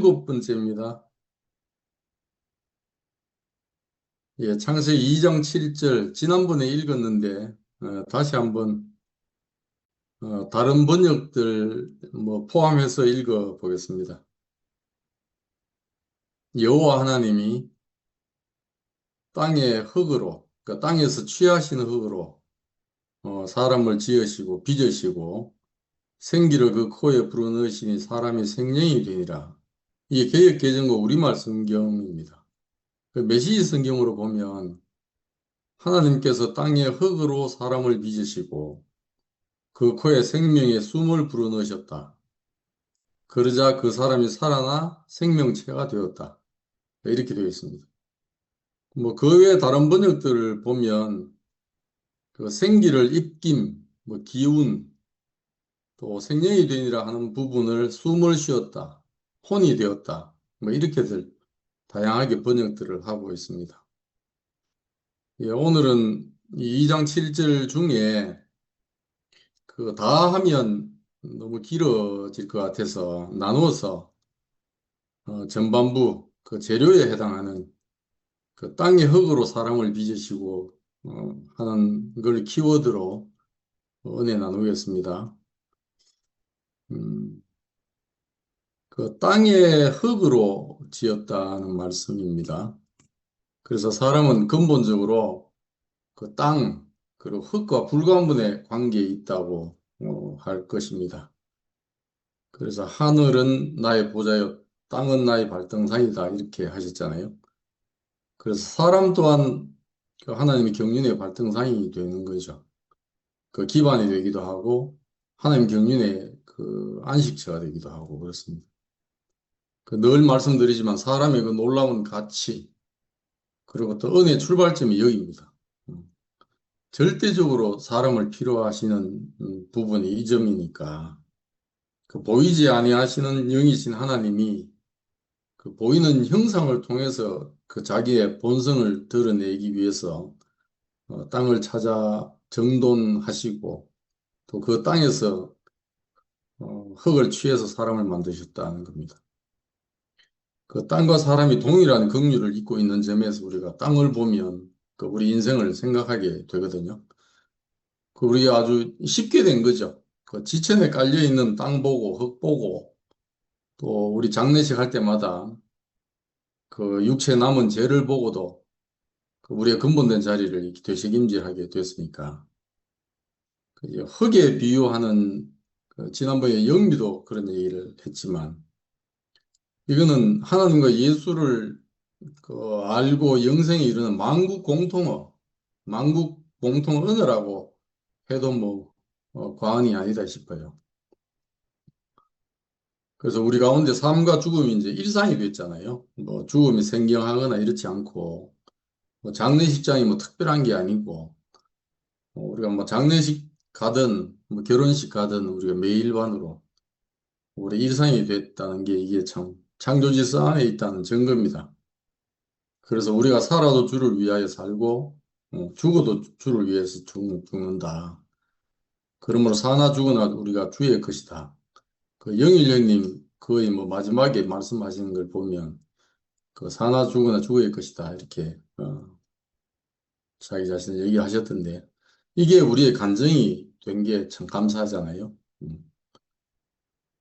17번째입니다. 예, 창세기 2장 7절 지난번에 읽었는데 다시 한번 다른 번역들 포함해서 읽어 보겠습니다. 여호와 하나님이 땅의 흙으로, 그러니까 땅에서 취하시는 흙으로 사람을 지으시고 빚으시고 생기를 그 코에 불어넣으시니 사람이 생명이 되니라. 이게 개역개정과 우리말 성경입니다. 그 메시지 성경으로 보면 하나님께서 땅의 흙으로 사람을 빚으시고 그 코에 생명의 숨을 불어넣으셨다. 그러자 그 사람이 살아나 생명체가 되었다. 이렇게 되어 있습니다. 그 외에 다른 번역들을 보면 그 생기를 입김, 기운, 또 생명이 되니라 하는 부분을 숨을 쉬었다, 혼이 되었다, 이렇게들 다양하게 번역들을 하고 있습니다. 예, 오늘은 이 2장 7절 중에 그 다 하면 너무 길어질 것 같아서 나누어서 전반부 그 재료에 해당하는 그 땅의 흙으로 사람을 빚으시고 하는 걸 키워드로 은혜 나누겠습니다. 그 땅의 흙으로 지었다는 말씀입니다. 그래서 사람은 근본적으로 그 땅, 그리고 흙과 불가분의 관계에 있다고 할 것입니다. 그래서 하늘은 나의 보좌요, 땅은 나의 발등상이다 이렇게 하셨잖아요. 그래서 사람 또한 그 하나님의 경륜의 발등상이 되는 거죠. 그 기반이 되기도 하고 하나님 경륜의 그 안식처가 되기도 하고 그렇습니다. 그 늘 말씀드리지만 사람의 그 놀라운 가치 그리고 또 은혜의 출발점이 여기입니다. 절대적으로 사람을 필요하시는 부분이 이 점이니까 그 보이지 아니하시는 영이신 하나님이 그 보이는 형상을 통해서 그 자기의 본성을 드러내기 위해서 땅을 찾아 정돈하시고 또 그 땅에서 흙을 취해서 사람을 만드셨다는 겁니다. 그 땅과 사람이 동일한 긍휼을 입고 있는 점에서 우리가 땅을 보면 그 우리 인생을 생각하게 되거든요. 그 우리 아주 쉽게 된 거죠. 그 지천에 깔려 있는 땅 보고 흙 보고 또 우리 장례식 할 때마다 그 육체 남은 죄를 보고도 그 우리의 근본된 자리를 이렇게 되새김질하게 됐으니까 그 이제 흙에 비유하는 그 지난번에 영미도 그런 얘기를 했지만 이거는 하나님과 예수를 그 알고 영생에 이르는 만국 공통어, 만국 공통 언어라고 해도 과언이 아니다 싶어요. 그래서 우리 가운데 삶과 죽음이 이제 일상이 됐잖아요. 죽음이 생경하거나 이렇지 않고 장례식장이 특별한 게 아니고 우리가 장례식 가든 결혼식 가든 우리가 매일반으로 우리 일상이 됐다는 게 이게 참 창조질서 안에 있다는 증거입니다. 그래서 우리가 살아도 주를 위하여 살고 죽어도 주를 위해서 죽는다. 그러므로 사나 죽으나 우리가 주의 것이다. 그 영일령님 거의 마지막에 말씀하시는 걸 보면 그 사나 죽으나 주의 것이다 이렇게 자기 자신을 얘기하셨던데 이게 우리의 간증이 된 게 참 감사하잖아요.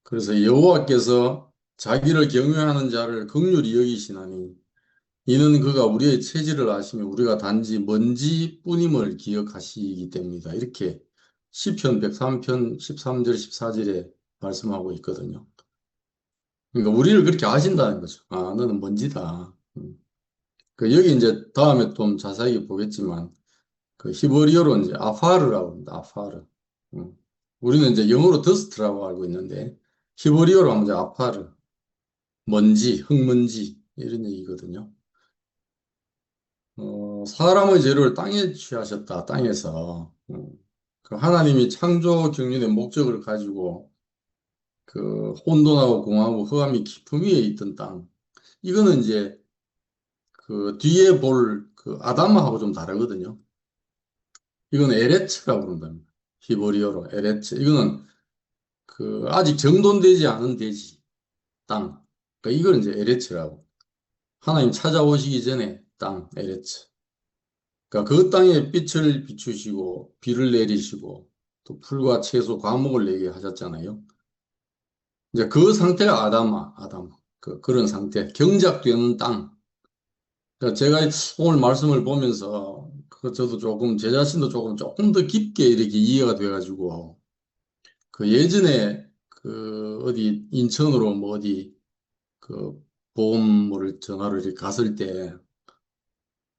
그래서 여호와께서 자기를 경외하는 자를 긍휼히 여기시나니 이는 그가 우리의 체질을 아시며 우리가 단지 먼지뿐임을 기억하시기 때문이다. 이렇게 시편 103편 13절 14절에 말씀하고 있거든요. 그러니까 우리를 그렇게 아신다는 거죠. 아, 너는 먼지다. 그 여기 이제 다음에 좀 자세히 보겠지만 그 히브리어로 이제 아파르라고 합니다. 아파르. 우리는 이제 영어로 더스트라고 알고 있는데 히브리어로 하면 이제 아파르. 먼지, 흙먼지 이런 얘기거든요. 사람의 재료를 땅에 취하셨다. 땅에서. 그 하나님이 창조 경륜의 목적을 가지고 그 혼돈하고 공하고 흑암이 깊음 위에 있던 땅. 이거는 이제 그 뒤에 볼 그 아담하고 좀 다르거든요. 이건 에레츠라고 그런답니다. 히브리어로 에레츠. 이거는 그 아직 정돈되지 않은 대지, 땅. 그러니까 이걸 이제 에레츠라고. 하나님 찾아오시기 전에 땅, 에레츠. 그러니까 그 땅에 빛을 비추시고 비를 내리시고 또 풀과 채소, 과목을 내게 하셨잖아요. 이제 그 상태가 아담. 그런 상태. 경작되는 땅. 그러니까 제가 오늘 말씀을 보면서 저도 조금 제 자신도 조금 더 깊게 이렇게 이해가 돼가지고 그 예전에 그 어디 인천으로 뭐 어디 그 보험을 전화로 이렇게 갔을 때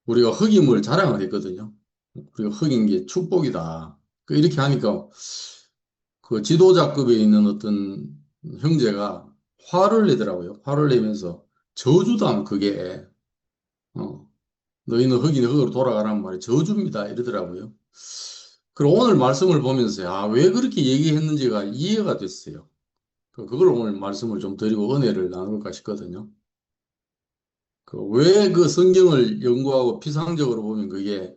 우리가 흑임을 자랑을 했거든요. 우리가 흑인 게 축복이다. 그 이렇게 하니까 그 지도자급에 있는 어떤 형제가 화를 내더라고요. 화를 내면서 저주다 그게 어, 너희는 흑인 흑으로 돌아가란 말이 저주입니다 이러더라고요. 그리고 오늘 말씀을 보면서 왜 그렇게 얘기했는지가 이해가 됐어요. 그걸 오늘 말씀을 좀 드리고 은혜를 나눌까 싶거든요. 왜 그 성경을 연구하고 피상적으로 보면 그게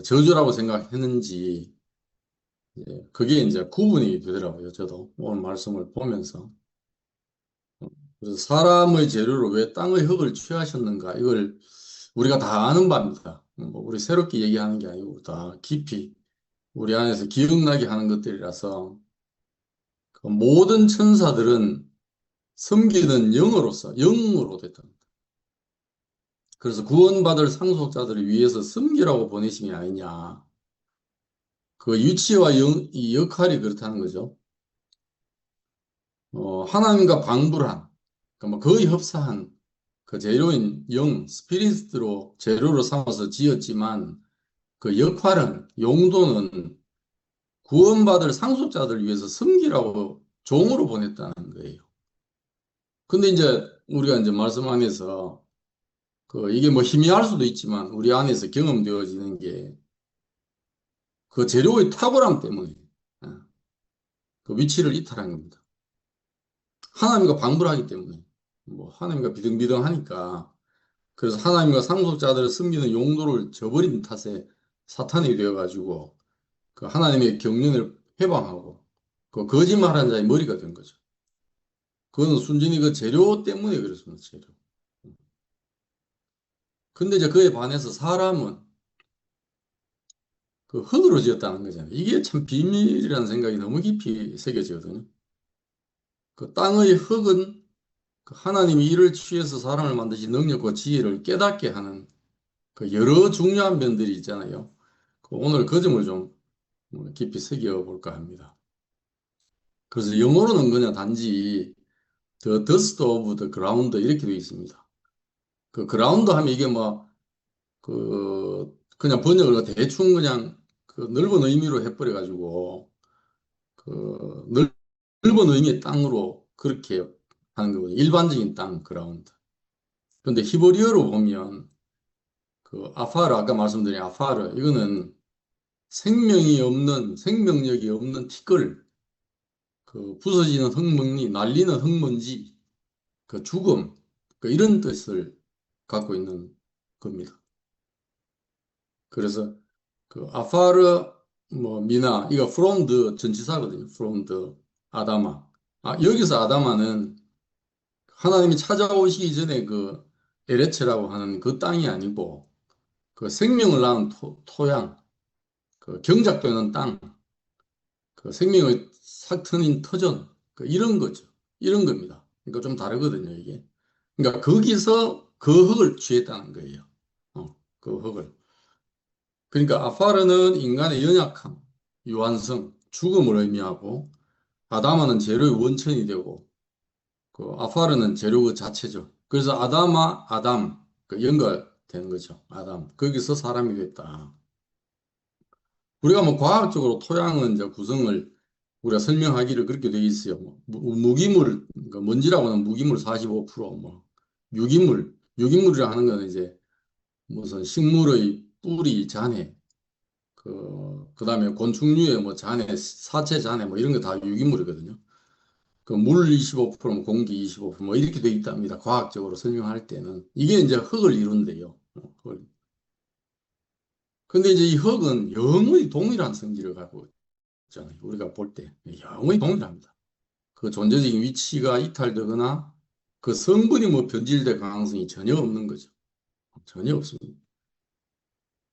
저주라고 생각했는지 그게 이제 구분이 되더라고요. 저도 오늘 말씀을 보면서. 그래서 사람의 재료로 왜 땅의 흙을 취하셨는가 이걸 우리가 다 아는 바입니다. 뭐 우리 새롭게 얘기하는 게 아니고 다 깊이 우리 안에서 기억나게 하는 것들이라서 그 모든 천사들은 섬기는 영으로 됐다. 그래서 구원받을 상속자들을 위해서 섬기라고 보내신 게 아니냐. 그 위치와 이 역할이 그렇다는 거죠. 하나님과 방불한, 그러니까 뭐 거의 흡사한 그 재료인 스피릿으로 재료로 삼아서 지었지만 그 역할은, 용도는 구원받을 상속자들 위해서 섬기라고 종으로 보냈다는 거예요. 근데 이제 우리가 이제 말씀 안에서 이게 뭐 희미할 수도 있지만 우리 안에서 경험되어지는 게 그 재료의 탁월함 때문에 그 위치를 이탈한 겁니다. 하나님과 방불하기 때문에 뭐 하나님과 비등비등하니까 그래서 하나님과 상속자들을 섬기는 용도를 저버린 탓에 사탄이 되어가지고 그 하나님의 경륜을 해방하고 그 거짓말한 자의 머리가 된 거죠. 그건 순전히 그 재료 때문에 그렇습니다. 재료. 근데 이제 그에 반해서 사람은 그 흙으로 지었다는 거잖아요. 이게 참 비밀이라는 생각이 너무 깊이 새겨지거든요. 그 땅의 흙은 그 하나님이 이를 취해서 사람을 만드신 능력과 지혜를 깨닫게 하는 그 여러 중요한 면들이 있잖아요. 오늘 그 점을 좀 깊이 새겨볼까 합니다. 그래서 영어로는 그냥 단지 The dust of the ground 이렇게 되어 있습니다. 그 그라운드 하면 이게 뭐 그냥 번역을 대충 그냥 그 넓은 의미로 해버려가지고 그 넓은 의미의 땅으로 그렇게 하는 거거든요. 일반적인 땅, 그라운드. 근데 히브리어로 보면 그 아파르, 아까 말씀드린 아파르, 이거는 생명력이 없는 티끌, 그 부서지는 흙먼지, 날리는 흙먼지, 그 죽음, 그 이런 뜻을 갖고 있는 겁니다. 그래서 그 아파르, 뭐 미나, 이거 from the 전치사거든요. from the 아다마. 여기서 아다마는 하나님이 찾아오시기 전에 그 에레츠라고 하는 그 땅이 아니고 그 생명을 낳은 토양, 그 경작되는 땅, 그 생명의 싹트인 터전, 그 이런 거죠. 이런 겁니다. 그러니까 좀 다르거든요, 이게. 그러니까 거기서 그 흙을 취했다는 거예요. 그 흙을. 그러니까 아파르는 인간의 연약함, 유한성, 죽음을 의미하고 아다마는 재료의 원천이 되고 그 아파르는 재료 그 자체죠. 그래서 아담 그 연결되는 거죠. 아담. 거기서 사람이 됐다. 우리가 뭐 과학적으로 토양은 이제 구성을 우리가 설명하기를 그렇게 되어 있어요. 뭐 무기물, 그러니까 먼지라고 하는 무기물 45%, 뭐 유기물이라 하는 거는 이제 무슨 식물의 뿌리, 잔해, 그다음에 곤충류의 뭐 잔해, 사체 잔해 뭐 이런 거 다 유기물이거든요. 그 물 25%, 뭐 공기 25%뭐 이렇게 돼 있답니다. 과학적으로 설명할 때는 이게 이제 흙을 이룬대요. 흙을. 근데 이제 이 흙은 영원히 동일한 성질을 갖고 있잖아요. 우리가 볼 때 영원히 동일합니다. 그 존재적인 위치가 이탈되거나 그 성분이 뭐 변질될 가능성이 전혀 없는 거죠. 전혀 없습니다.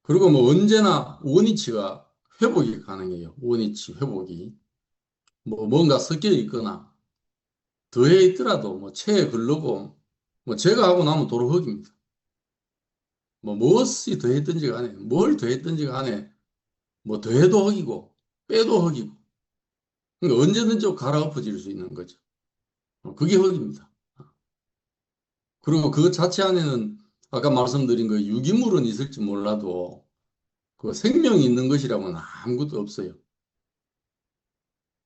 그리고 뭐 언제나 원위치가 회복이 가능해요. 원위치 회복이. 뭐 뭔가 섞여 있거나 더해 있더라도 뭐 체에 걸르고 뭐 제가 하고 나면 도로 흙입니다. 뭐 무엇이 더했든지 간에 뭘 더했든지 간에 뭐 더해도 흙이고 빼도 흙이고 그러니까 언제든지 갈아엎어질 수 있는 거죠. 그게 흙입니다. 그리고 그 자체 안에는 아까 말씀드린 그 유기물은 있을지 몰라도 그 생명이 있는 것이라고는 아무것도 없어요.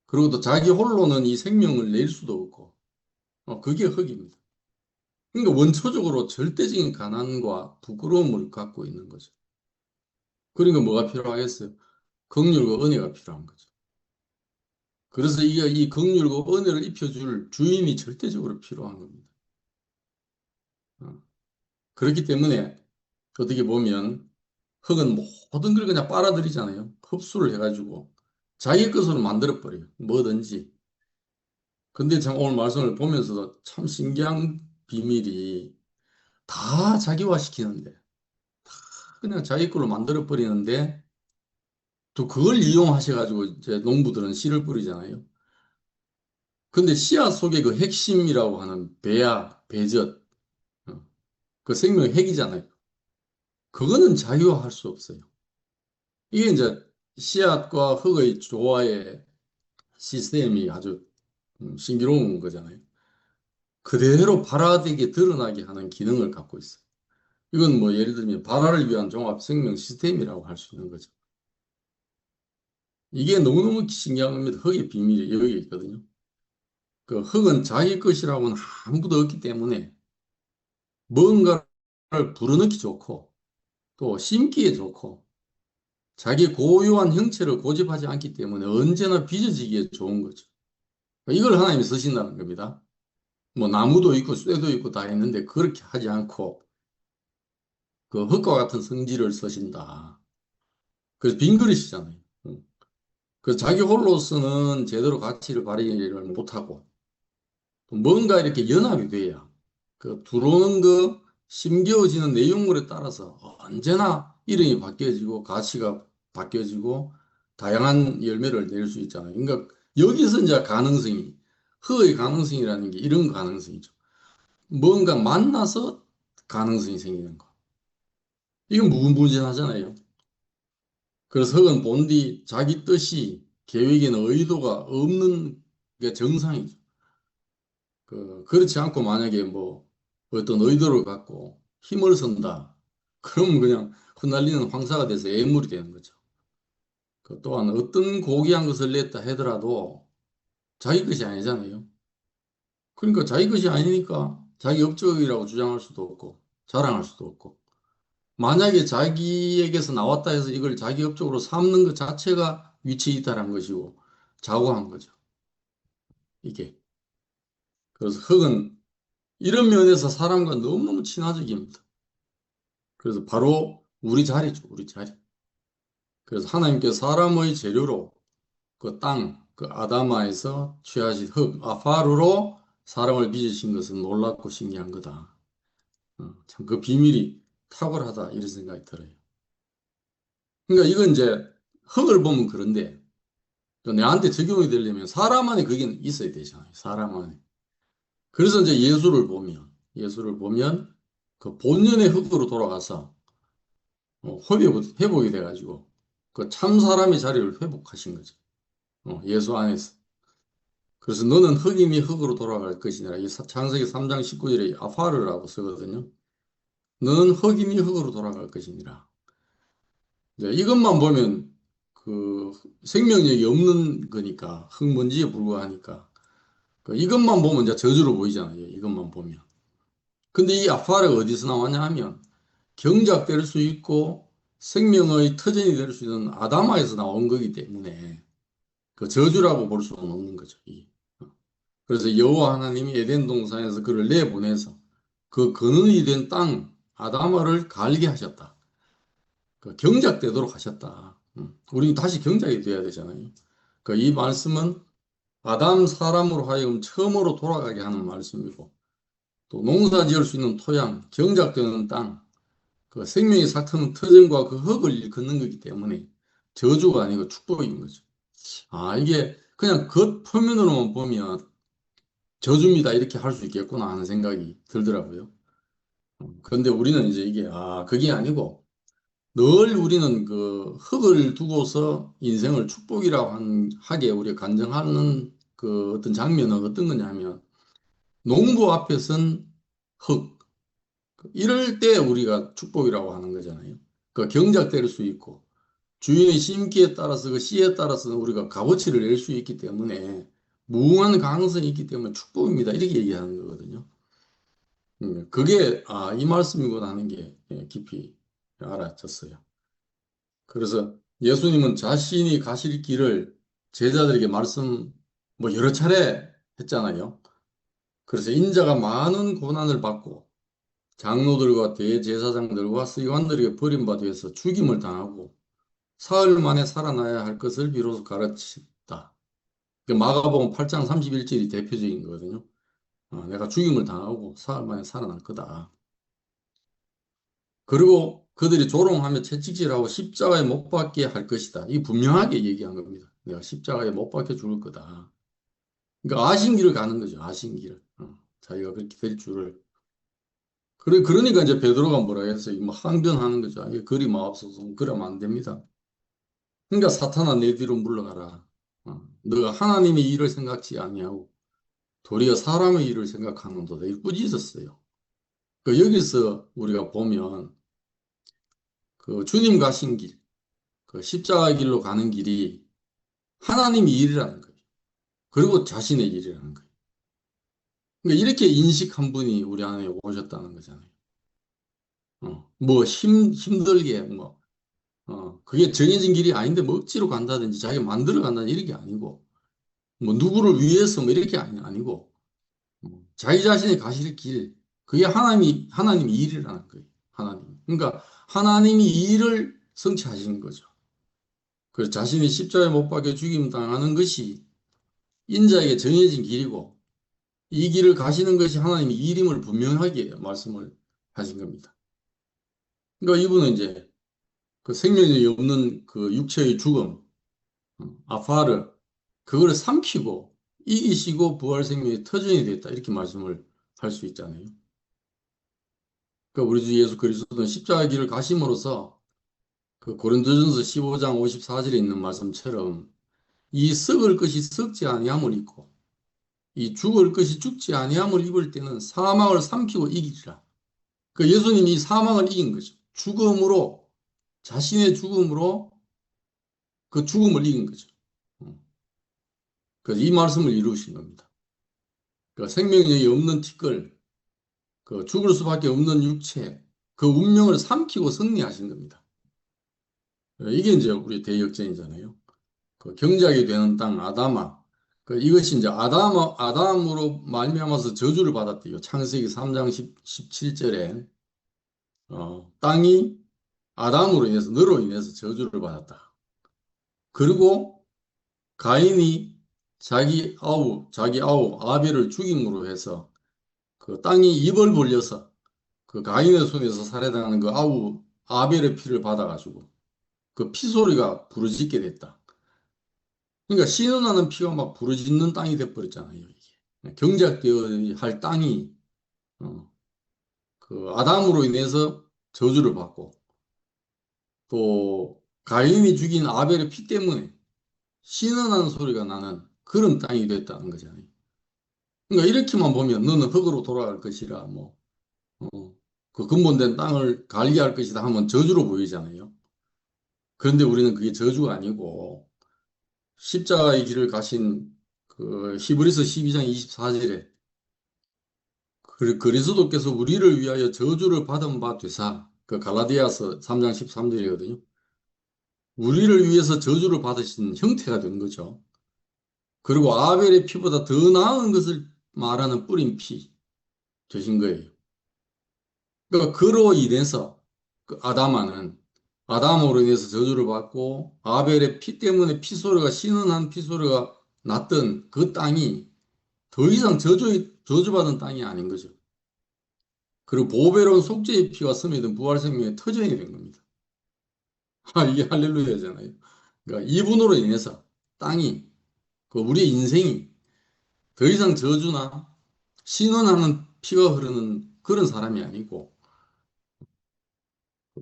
그리고 또 자기 홀로는 이 생명을 낼 수도 없고 그게 흙입니다. 그러니까 원초적으로 절대적인 가난과 부끄러움을 갖고 있는 거죠. 그러니까 뭐가 필요하겠어요? 긍휼과 은혜가 필요한 거죠. 그래서 이 긍휼과 은혜를 입혀줄 주인이 절대적으로 필요한 겁니다. 어. 그렇기 때문에 어떻게 보면 흙은 모든 걸 그냥 빨아들이잖아요. 흡수를 해가지고 자기 것으로 만들어버려요. 뭐든지. 근데 참 오늘 말씀을 보면서도 참 신기한 비밀이 다 자기화시키는데 그냥 자기 걸로 만들어버리는데 또 그걸 이용하셔가지고 이제 농부들은 씨를 뿌리잖아요. 근데 씨앗 속에 그 핵심이라고 하는 배야, 배젖, 그 생명의 핵이잖아요. 그거는 자유화할 수 없어요. 이게 이제 씨앗과 흙의 조화의 시스템이 아주 신기로운 거잖아요. 그대로 발화되게 드러나게 하는 기능을 갖고 있어요. 이건 뭐 예를 들면 발화를 위한 종합 생명 시스템이라고 할 수 있는 거죠. 이게 너무너무 신기한 겁니다. 흙의 비밀이 여기 있거든요. 그 흙은 자기 것이라고는 아무것도 없기 때문에 뭔가를 불어넣기 좋고 또 심기에 좋고 자기 고유한 형체를 고집하지 않기 때문에 언제나 빚어지기에 좋은 거죠. 이걸 하나님이 쓰신다는 겁니다. 뭐 나무도 있고 쇠도 있고 다 있는데 그렇게 하지 않고 그 흙과 같은 성질을 쓰신다. 그래서 빈 그릇이잖아요. 그 자기 홀로서는 제대로 가치를 발휘를 못하고 뭔가 이렇게 연합이 돼야 그 들어오는 그 심겨지는 내용물에 따라서 언제나 이름이 바뀌어지고 가치가 바뀌어지고 다양한 열매를 낼 수 있잖아요. 그러니까 여기서 이제 가능성이 흙의 가능성이라는 게 이런 가능성이죠. 뭔가 만나서 가능성이 생기는 거. 이건 무궁무진하잖아요. 그래서 흙은 본디 자기 뜻이 계획에는 의도가 없는 게 정상이죠. 그렇지 않고 만약에 뭐 어떤 의도를 갖고 힘을 쓴다. 그러면 그냥 흩날리는 황사가 돼서 애물이 되는 거죠. 또한 어떤 고귀한 것을 냈다 하더라도 자기 것이 아니잖아요. 그러니까 자기 것이 아니니까 자기 업적이라고 주장할 수도 없고 자랑할 수도 없고 만약에 자기에게서 나왔다 해서 이걸 자기 업적으로 삼는 것 자체가 위치에 있다는 것이고 자고한 거죠. 이게. 그래서 흙은 이런 면에서 사람과 너무너무 친화적입니다. 그래서 바로 우리 자리죠, 우리 자리. 그래서 하나님께서 사람의 재료로 그 땅, 그 아다마에서 취하신 흙, 아파르로 사람을 빚으신 것은 놀랍고 신기한 거다. 참 그 비밀이 탁월하다 이런 생각이 들어요. 그러니까 이건 이제 흙을 보면 그런데 또 내한테 적용이 되려면 사람 안에 그게 있어야 되잖아요. 사람 안에. 그래서 이제 예수를 보면 그 본연의 흙으로 돌아가서 회복이 돼가지고 그 참 사람의 자리를 회복하신 거죠. 예수 안에서. 그래서 너는 흙임이 흙으로 돌아갈 것이니라. 이 창세기 3장 19절에 아파르라고 쓰거든요. 너는 흙임이 흙으로 돌아갈 것이니라. 이제 이것만 보면 그 생명력이 없는 거니까 흙먼지에 불과하니까 이것만 보면 이제 저주로 보이잖아요. 이것만 보면. 근데 이 아파르가 어디서 나왔냐 하면 경작될 수 있고 생명의 터전이 될 수 있는 아담아에서 나온 거기 때문에 그 저주라고 볼 수는 없는 거죠. 그래서 여호와 하나님이 에덴 동산에서 그를 내보내서 그 근원이 된 땅 아담아를 갈게 하셨다. 그 경작되도록 하셨다. 우리 다시 경작이 돼야 되잖아요. 이 말씀은 아담 사람으로 하여금 처음으로 돌아가게 하는 말씀이고 또 농사 지을 수 있는 토양, 경작되는 땅, 그 생명이 싹트는 터전과 그 흙을 일컫는 거기 때문에 저주가 아니고 축복인 거죠. 아, 이게 그냥 겉 표면으로만 보면 저주입니다. 이렇게 할 수 있겠구나 하는 생각이 들더라고요. 그런데 우리는 이제 이게, 그게 아니고 늘 우리는 그 흙을 두고서 인생을 축복이라고 하게 우리가 간증하는 그 어떤 장면은 어떤 거냐면 농부 앞에 선 흙. 이럴 때 우리가 축복이라고 하는 거잖아요. 그 경작될 수 있고 주인의 심기에 따라서 그 씨에 따라서 우리가 값어치를 낼 수 있기 때문에 무궁한 가능성이 있기 때문에 축복입니다. 이렇게 얘기하는 거거든요. 그게 이 말씀이구나 하는 게 깊이 알아졌어요. 그래서 예수님은 자신이 가실 길을 제자들에게 말씀 뭐 여러 차례 했잖아요. 그래서 인자가 많은 고난을 받고 장로들과 대제사장들과 서기관들에게 버림받아서 죽임을 당하고 사흘 만에 살아나야 할 것을 비로소 가르쳤다. 마가복음 8장 31절이 대표적인 거거든요. 내가 죽임을 당하고 사흘 만에 살아날 거다. 그리고 그들이 조롱하며 채찍질하고 십자가에 못 박게 할 것이다. 이 분명하게 얘기한 겁니다. 내가 십자가에 못 박혀 죽을 거다. 그러니까 아신 길을 가는 거죠. 아신 길을. 자기가 그렇게 될 줄을. 그러니까 이제 베드로가 뭐라 했어요? 뭐 항변하는 거죠. 이게 그리 마옵소서. 그러면 안 됩니다. 그러니까 사탄아 내 뒤로 물러가라. 너가 하나님의 일을 생각지 아니하고 도리어 사람의 일을 생각하는도다. 이 꾸짖었어요. 여기서 우리가 보면 그 주님 가신 길, 그 십자가 길로 가는 길이 하나님의 일이라는 거예요. 그리고 자신의 일이라는 거예요. 그러니까 이렇게 인식한 분이 우리 안에 오셨다는 거잖아요. 뭐 힘들게 그게 정해진 길이 아닌데 뭐 억지로 간다든지 자기가 만들어 간다든지 이런 게 아니고 뭐 누구를 위해서 뭐 이렇게 아니고 자기 자신이 가실 길 그게 하나님의 일이라는 거예요. 하나님. 그러니까 하나님이 이 일을 성취하시는 거죠. 그래서 자신이 십자가에 못 박혀 죽임 당하는 것이 인자에게 정해진 길이고 이 길을 가시는 것이 하나님의 일임을 분명하게 말씀을 하신 겁니다. 그러니까 이분은 이제 그 생명이 없는 그 육체의 죽음, 아파를 그걸 삼키고 이기시고 부활 생명의 터전이 됐다 이렇게 말씀을 할 수 있잖아요. 그러니까 우리 주 예수 그리스도는 십자가 길을 가심으로써 그 고린도전서 15장 54절에 있는 말씀처럼 이 썩을 것이 썩지 아니함을 입고 이 죽을 것이 죽지 아니함을 입을 때는 사망을 삼키고 이기리라. 그 예수님이 이 사망을 이긴 거죠. 죽음으로 자신의 죽음으로 그 죽음을 이긴 거죠. 그래서 이 말씀을 이루신 겁니다. 그 생명력이 없는 티끌, 그 죽을 수밖에 없는 육체, 그 운명을 삼키고 승리하신 겁니다. 이게 이제 우리 대역전이잖아요. 그 경작이 되는 땅 아담아. 이것이 이제 아담으로 말미암아서 저주를 받았대요. 창세기 3장 17절에 땅이 아담으로 인해서 너로 인해서 저주를 받았다. 그리고 가인이 자기 아우 아벨을 죽임으로 해서 그 땅이 입을 벌려서 그 가인의 손에서 살해당하는 그 아우 아벨의 피를 받아가지고 그 피소리가 부르짖게 됐다. 그러니까 신음나는 피가 막 부르짖는 땅이 돼버렸잖아요. 이게. 경작되어야 할 땅이 어, 그 아담으로 인해서 저주를 받고 또 가인이 죽인 아벨의 피 때문에 신음나는 소리가 나는 그런 땅이 됐다는 거잖아요. 그러니까 이렇게만 보면 너는 흙으로 돌아갈 것이라 그 근본된 땅을 갈기할 것이다 하면 저주로 보이잖아요. 그런데 우리는 그게 저주가 아니고 십자가의 길을 가신 그 히브리서 12장 24절에 그리스도께서 우리를 위하여 저주를 받은 바 되사 그 갈라디아서 3장 13절이거든요. 우리를 위해서 저주를 받으신 형태가 된 거죠. 그리고 아벨의 피보다 더 나은 것을 말하는 뿌린 피 되신 거예요. 그러니까 그로 인해서 그 아담으로 인해서 저주를 받고 아벨의 피 때문에 피소리가 신은한 피소리가 났던 그 땅이 더 이상 저주받은 땅이 아닌 거죠. 그리고 보배로운 속죄의 피가 스며든 부활 생명의 터전이 된 겁니다. 이게 할렐루야잖아요. 그러니까 이분으로 인해서 땅이, 우리의 인생이 더 이상 저주나 신원하는 피가 흐르는 그런 사람이 아니고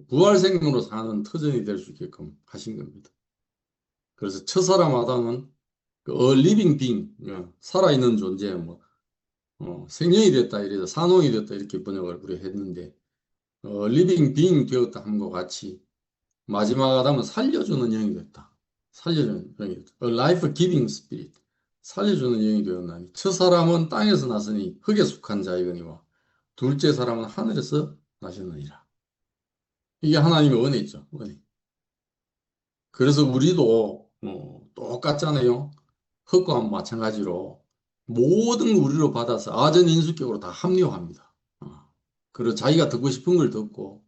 부활 생명으로 사는 터전이 될 수 있게끔 하신 겁니다. 그래서 첫사람 아담은 a living being, 살아있는 존재, 생명이 됐다, 이래서 산호이 됐다, 이렇게 번역을 우리 했는데, living being 되었다 함과 같이, 마지막 아담은 살려주는 영이 됐다. 살려주는 영이 됐다. A life-giving spirit. 살려주는 영이 되었나니. 첫 사람은 땅에서 났으니 흙에 속한 자이거니와 둘째 사람은 하늘에서 나셨느니라. 이게 하나님의 은혜죠. 은혜. 그래서 우리도 똑같잖아요. 흙과 마찬가지로 모든 우리로 받아서 아전 인수격으로 다 합리화합니다. 그리고 자기가 듣고 싶은 걸 듣고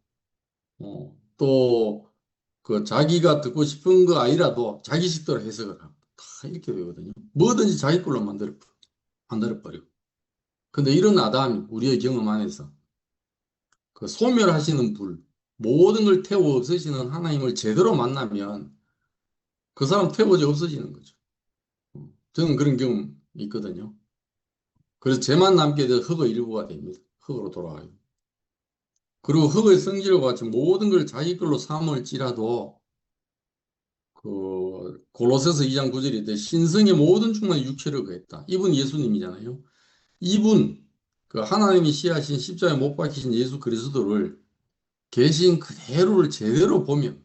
또 그 자기가 듣고 싶은 거 아니라도 자기 식대로 해석을 합니다. 다 이렇게 되거든요. 뭐든지 자기 걸로 만들어버리고. 근데 이런 아담이 우리의 경험 안에서 그 소멸하시는 불, 모든 걸 태워 없애시는 하나님을 제대로 만나면 그 사람 태워져 없어지는 거죠. 저는 그런 경험이 있거든요. 그래서 죄만 남게 돼서 흙의 일부가 됩니다. 흙으로 돌아가요. 그리고 흙의 성질과 같이 모든 걸 자기 걸로 삼을지라도 골로새서 2장 9절에 때 신성의 모든 충만이 육체를 거했다. 이분 예수님이잖아요. 이분 하나님이 시하신 십자가에 못 박히신 예수 그리스도를 계신 그대로를 제대로 보면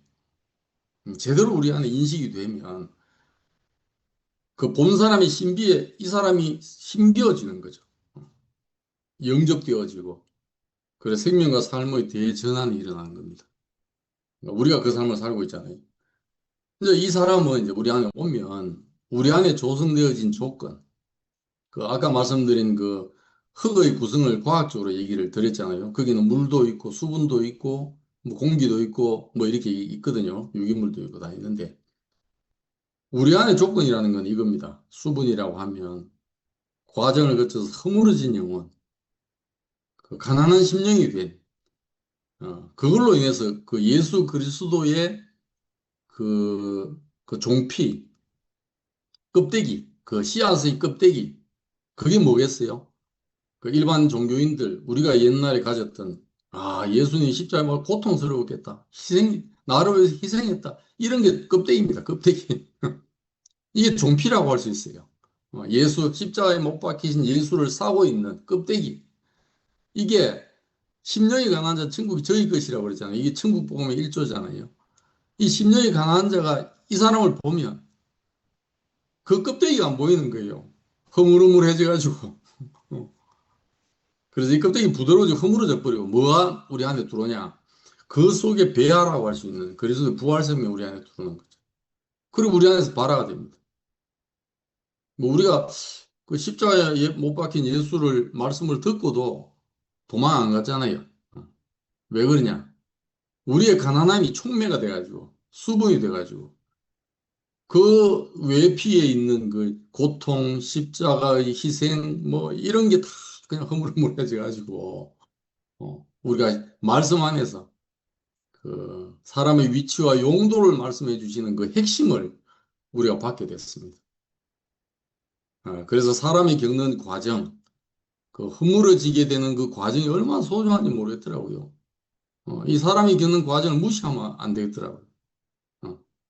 제대로 우리 안에 인식이 되면 그 본 사람의 신비에 이 사람이 신비어지는 거죠. 영접되어지고 그래서 생명과 삶의 대전환이 일어나는 겁니다. 우리가 그 삶을 살고 있잖아요. 이제 이 사람은 이제 우리 안에 오면 우리 안에 조성되어진 조건, 아까 말씀드린 흙의 구성을 과학적으로 얘기를 드렸잖아요. 거기는 물도 있고 수분도 있고 뭐 공기도 있고 뭐 이렇게 있거든요. 유기물도 있고 다 있는데 우리 안에 조건이라는 건 이겁니다. 수분이라고 하면 과정을 거쳐서 허물어진 영혼, 가난한 심령이 된 그걸로 인해서 예수 그리스도의 그 종피, 껍데기, 씨앗의 껍데기, 그게 뭐겠어요? 일반 종교인들, 우리가 옛날에 가졌던, 예수님 십자가에 뭐 고통스러웠겠다. 나를 위해서 희생했다. 이런 게 껍데기입니다. 껍데기. 이게 종피라고 할 수 있어요. 예수, 십자가에 못 박히신 예수를 싸고 있는 껍데기. 이게 심령이 강한 자 천국이 저희 것이라고 그랬잖아요. 이게 천국 복음의 1조잖아요. 이 심령이 강한 자가 이 사람을 보면 그 껍데기가 안 보이는 거예요. 허물허물해져가지고. 그래서 이 껍데기 부드러워지고 허물어져 버리고 뭐가 우리 안에 들어오냐. 그 속에 배아라고 할 수 있는 그리스도의 부활 생명이 우리 안에 들어오는 거죠. 그리고 우리 안에서 발화가 됩니다. 뭐 우리가 그 십자가에 못 박힌 예수를 말씀을 듣고도 도망 안 갔잖아요. 왜 그러냐? 우리의 가난함이 촉매가 돼가지고 수분이 돼가지고 그 외피에 있는 그 고통, 십자가의 희생 뭐 이런 게 다 그냥 허물허물해져 가지고 우리가 말씀 안에서 사람의 위치와 용도를 말씀해 주시는 그 핵심을 우리가 받게 됐습니다. 그래서 사람이 겪는 과정, 허물어지게 되는 그 과정이 얼마나 소중한지 모르겠더라고요. 이 사람이 겪는 과정을 무시하면 안 되겠더라고요.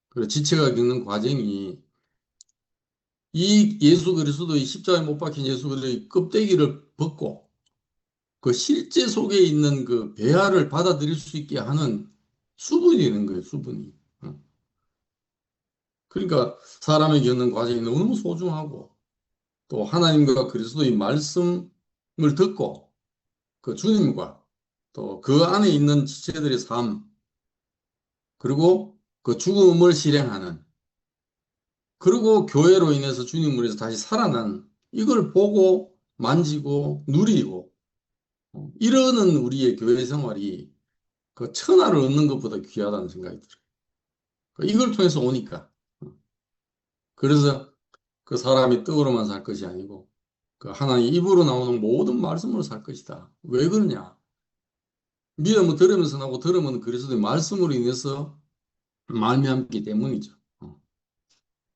그래서 지체가 겪는 과정이 이 예수 그리스도의 십자가에 못 박힌 예수 그리스도의 껍데기를 벗고 그 실제 속에 있는 그 배아를 받아들일 수 있게 하는 수분이 되는 거예요, 수분이. 그러니까 사람이 겪는 과정이 너무 소중하고 또 하나님과 그리스도의 말씀을 듣고 그 주님과 또 그 안에 있는 지체들의 삶 그리고 그 죽음을 실행하는 그리고 교회로 인해서 주님을 위해서 다시 살아난 이걸 보고 만지고 누리고 이러는 우리의 교회 생활이 그 천하를 얻는 것보다 귀하다는 생각이 들어요. 이걸 통해서 오니까. 그래서 그 사람이 떡으로만 살 것이 아니고 그 하나님 입으로 나오는 모든 말씀으로 살 것이다. 왜 그러냐? 믿음은 들으면서 나고 들으면 그리스도의 말씀으로 인해서 말미암기 때문이죠.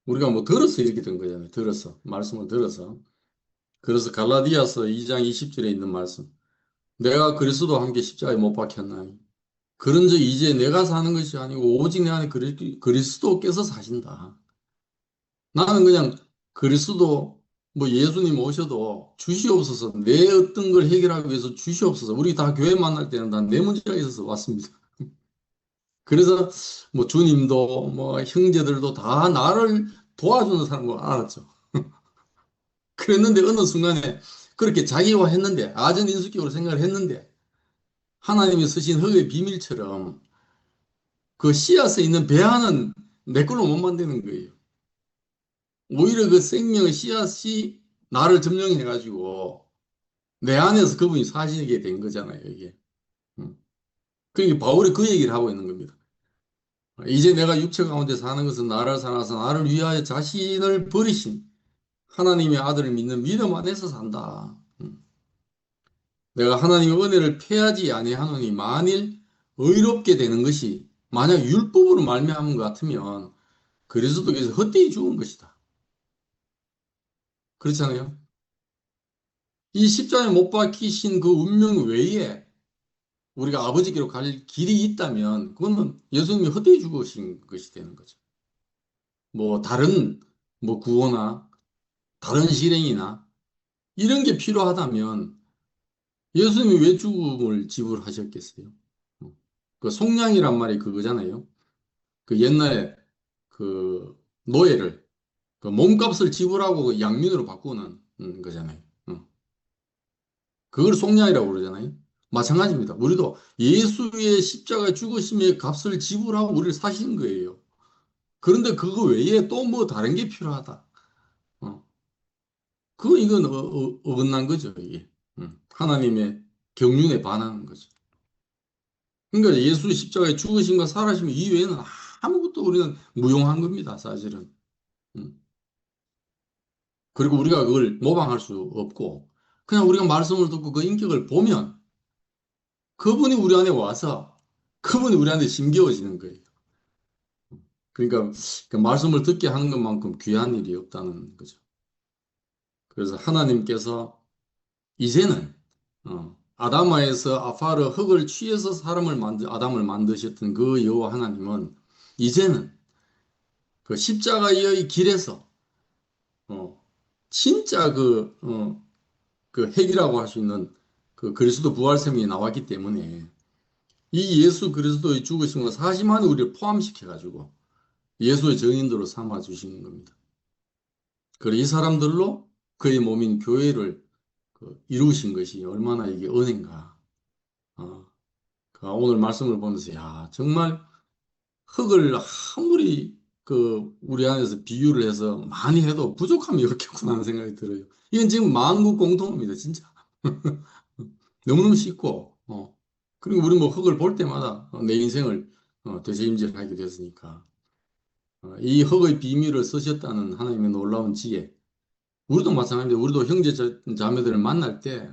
우리가 뭐 들어서 이렇게 된 거잖아요. 들어서 말씀을 들어서. 그래서 갈라디아서 2장 20절에 있는 말씀. 내가 그리스도와 함께 십자가에 못 박혔나니 그런즉 이제 내가 사는 것이 아니고 오직 내 안에 그리스도께서 사신다. 나는 그냥 그리스도 뭐 예수님 오셔도 주시옵소서 내 어떤 걸 해결하기 위해서 주시옵소서 우리 다 교회 만날 때는 다 내 문제가 있어서 왔습니다. 그래서 뭐 주님도 뭐 형제들도 다 나를 도와주는 사람인 걸 알았죠. 그랬는데 어느 순간에 그렇게 자기화했는데 아전인수격으로 생각을 했는데 하나님이 쓰신 흙의 비밀처럼 그 씨앗에 있는 배아는 내 걸로 못 만드는 거예요. 오히려 그 생명의 씨앗이 나를 점령해가지고 내 안에서 그분이 사시게 된 거잖아요, 이게. 음. 그러니까 바울이 그 얘기를 하고 있는 겁니다. 이제 내가 육체 가운데 사는 것은 나를 살아서 나를 위하여 자신을 버리신 하나님의 아들을 믿는 믿음 안에서 산다. 내가 하나님의 은혜를 패하지 아니하노니 만일 의롭게 되는 것이 만약 율법으로 말미암은 것 같으면 그리스도께서 헛되이 죽은 것이다. 그렇잖아요. 이 십자가에 못 박히신 그 운명 외에 우리가 아버지께로 갈 길이 있다면 그거는 예수님이 헛되이 죽으신 것이 되는 거죠. 뭐 다른 뭐 구호나 다른 실행이나 이런 게 필요하다면 예수님이 왜 죽음을 지불하셨겠어요? 그 속량이란 말이 그거잖아요. 그 옛날에 그 노예를 그 몸값을 지불하고 그 양민으로 바꾸는 거잖아요. 그걸 속량이라고 그러잖아요. 마찬가지입니다. 우리도 예수의 십자가 죽으심의 값을 지불하고 우리를 사신 거예요. 그런데 그거 외에 또 뭐 다른 게 필요하다. 어. 이건 어긋난 거죠, 이게. 하나님의 경륜에 반하는 거죠. 그러니까 예수 십자가의 죽으심과 살아심 이외에는 아무것도 우리는 무용한 겁니다, 사실은. 음. 그리고 우리가 그걸 모방할 수 없고, 그냥 우리가 말씀을 듣고 그 인격을 보면 그분이 우리 안에 와서 그분이 우리 안에 심겨워지는 거예요. 그러니까 그 말씀을 듣게 하는 것만큼 귀한 일이 없다는 거죠. 그래서 하나님께서 이제는 아담아에서 아파르 흙을 취해서 아담을 만드셨던 그 여호와 하나님은 이제는 그 십자가의 길에서 어, 진짜 그 핵이라고 할 수 있는 그 그리스도 부활sem이 나왔기 때문에 이 예수 그리스도의 죽으심과 사심만이 우리를 포함시켜 가지고 예수의 증인으로 삼아 주시는 겁니다. 그리고 이 사람들로 그의 몸인 교회를 이루신 것이 얼마나 이게 은혜인가. 어, 오늘 말씀을 보면서 야 정말 흙을 아무리 우리 안에서 비유를 해서 많이 해도 부족함이 없겠구나 하는 생각이 들어요. 이건 지금 만국 공통입니다, 진짜. 너무너무 쉽고, 그리고 우리 뭐 흙을 볼 때마다 내 인생을 되새김질하게 됐으니까. 이 흙의 비밀을 쓰셨다는 하나님의 놀라운 지혜. 우리도 마찬가지입니다. 우리도 자매들을 만날 때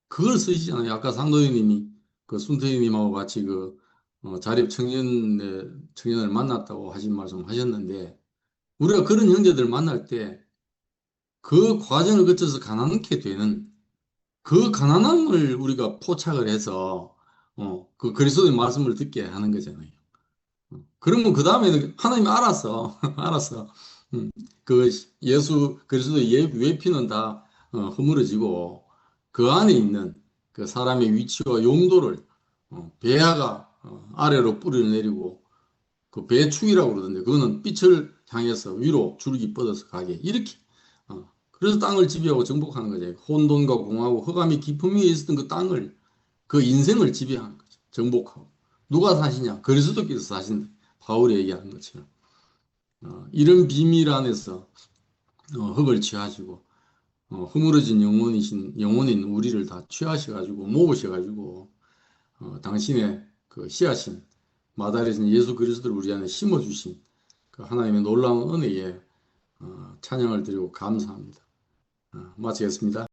그걸 쓰시잖아요. 아까 상도님이 그 순태님하고 같이 자립 청년을 만났다고 하신 말씀 하셨는데 우리가 그런 형제들을 만날 때 그 과정을 거쳐서 가난케 되는 그 가난함을 우리가 포착을 해서 그 그리스도의 말씀을 듣게 하는 거잖아요. 그러면 그 다음에는 하나님이 알았어. 알았어. 음, 그 예수 그리스도의 외피는 다 허물어지고 그 안에 있는 그 사람의 위치와 용도를 배아가 아래로 뿌리를 내리고 그 배축이라고 그러던데 그거는 빛을 향해서 위로 줄기 뻗어서 가게 이렇게 그래서 땅을 지배하고 정복하는 거죠. 혼돈과 공하고 흑암이 깊음 위에 있었던 그 땅을 그 인생을 지배하는 거죠. 정복하고 누가 사시냐? 그리스도께서 사신다. 바울이 얘기하는 것처럼 이런 비밀 안에서 흙을 취하시고 허물어진 영혼인 우리를 다 취하셔가지고 모으셔가지고 당신의 그 씨앗인 마다리신 예수 그리스도를 우리 안에 심어주신 그 하나님의 놀라운 은혜에 찬양을 드리고 감사합니다. 마치겠습니다.